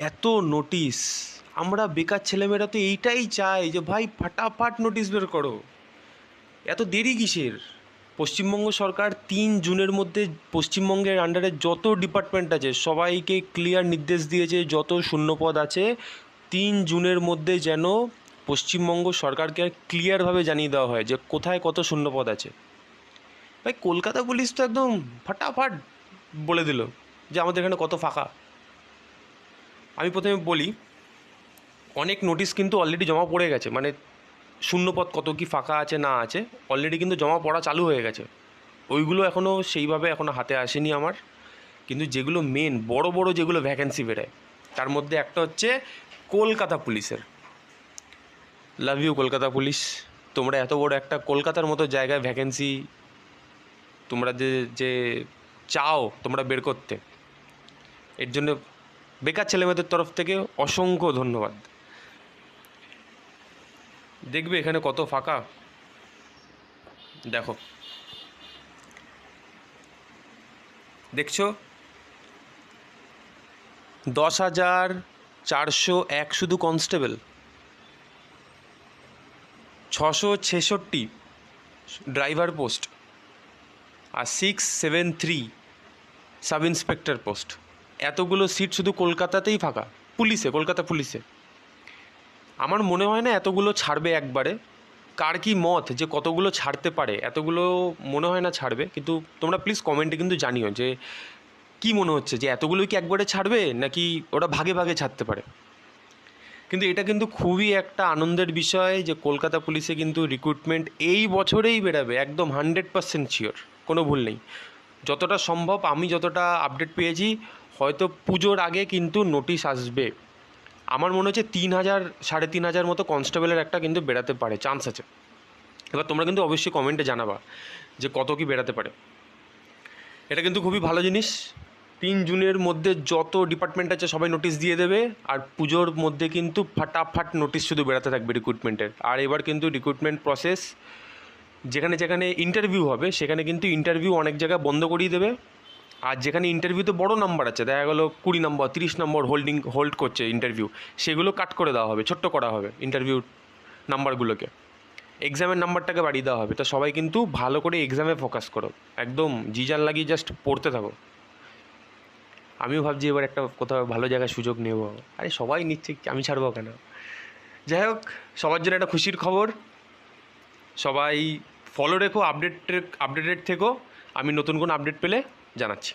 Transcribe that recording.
এত নোটিশ, আমরা বেকার ছেলেমেয়েরা তো এইটাই চাই যে ভাই ফাটাফাট নোটিশ বের করো, এত দেরি কিসের? পশ্চিমবঙ্গ সরকার 3 জুনের মধ্যে পশ্চিমবঙ্গের আন্ডারে যত ডিপার্টমেন্ট আছে সবাইকে ক্লিয়ার নির্দেশ দিয়েছে, যত শূন্যপদ আছে 3 জুনের মধ্যে যেন পশ্চিমবঙ্গ সরকারকে ক্লিয়ারভাবে জানিয়ে দেওয়া হয় যে কোথায় কত শূন্যপদ আছে। ভাই কলকাতা পুলিশ তো একদম ফাটাফাট বলে দিল যে আমাদের এখানে কত ফাঁকা। আমি প্রথমে বলি, অনেক নোটিশ কিন্তু অলরেডি জমা পড়ে গেছে, মানে শূন্যপদ কত কি ফাঁকা আছে না আছে অলরেডি কিন্তু জমা পড়া চালু হয়ে গেছে। ওইগুলো এখনও সেইভাবে এখনও হাতে আসেনি আমার, কিন্তু যেগুলো মেন বড় বড় যেগুলো ভ্যাকেন্সি বেরোয় তার মধ্যে একটা হচ্ছে কলকাতা পুলিশের। লাভ ইউ কলকাতা পুলিশ, তোমরা এত বড় একটা কলকাতার মতো জায়গায় ভ্যাকেন্সি তোমরা যে যে চাও তোমরা বের করতে, এর জন্য বেকার ছেলেমেয়েদের তরফ থেকে অসংখ্য ধন্যবাদ। দেখবে এখানে কত ফাঁকা, দেখো, দেখছো 10,401 শুধু কনস্টেবল, 666 ড্রাইভার পোস্ট, আর 673 সাব ইন্সপেক্টর পোস্ট। এতগুলো সিট শুধু কলকাতাতেই ফাঁকা, পুলিশে, কলকাতা পুলিশে। আমার মনে হয় না এতগুলো ছাড়বে একবারে। কার কি মত যে কতগুলো ছাড়তে পারে? এতগুলো মনে হয় না ছাড়বে, কিন্তু তোমরা প্লিজ কমেন্টে কিন্তু জানিও যে কী মনে হচ্ছে, যে এতগুলোই কি একবারে ছাড়বে নাকি ওরা ভাগে ভাগে ছাড়তে পারে। কিন্তু এটা কিন্তু খুবই একটা আনন্দের বিষয় যে কলকাতা পুলিশে কিন্তু রিক্রুটমেন্ট এই বছরেই বেরাবে, একদম 100% শিওর, কোনো ভুল নেই। যতটা সম্ভব আমি যতটা আপডেট পেয়েছি, হয়তো পুজোর আগে কিন্তু নোটিশ আসবে। আমার মনে হচ্ছে 3,000 3,500 মতো কনস্টেবলের একটা কিন্তু বেরাতে পারে, চান্স আছে। এবার তোমরা কিন্তু অবশ্যই কমেন্টে জানাবা যে কত কি বেরাতে পারে। এটা কিন্তু খুবই ভালো জিনিস। 3 জুনের মধ্যে যত ডিপার্টমেন্ট আছে সবাই নোটিশ দিয়ে দেবে, আর পুজোর মধ্যে কিন্তু ফাটাফাট নোটিশ শুধু বেরাতে থাকবে রিক্রুটমেন্টের। আর এবার কিন্তু রিক্রুটমেন্ট প্রসেস যেখানে যেখানে ইন্টারভিউ হবে সেখানে কিন্তু ইন্টারভিউ অনেক জায়গায় বন্ধ করিয়ে দেবে। আর যেখানে ইন্টারভিউতে বড় নাম্বার আছে, দেখা গেলো 20 নম্বর 30 নম্বর হোল্ড করছে ইন্টারভিউ, সেগুলো কাট করে দেওয়া হবে, ছোট্ট করা হবে ইন্টারভিউ নাম্বারগুলোকে, এক্সামের নাম্বারটাকে বাড়িয়ে দেওয়া হবে। তো সবাই কিন্তু ভালো করে এক্সামে ফোকাস করো, একদম জিজান লাগিয়ে জাস্ট পড়তে থাকো। আমিও ভাবছি এবার একটা কোথাও ভালো জায়গায় সুযোগ নেব। আরে সবাই নিচ্ছে, আমি ছাড়বো কেন? যাই হোক, সবার জন্য একটা খুশির খবর। সবাই ফলো রেখো, আপডেটেড থেকো। আমি নতুন কোনো আপডেট পেলে জানাচ্ছি।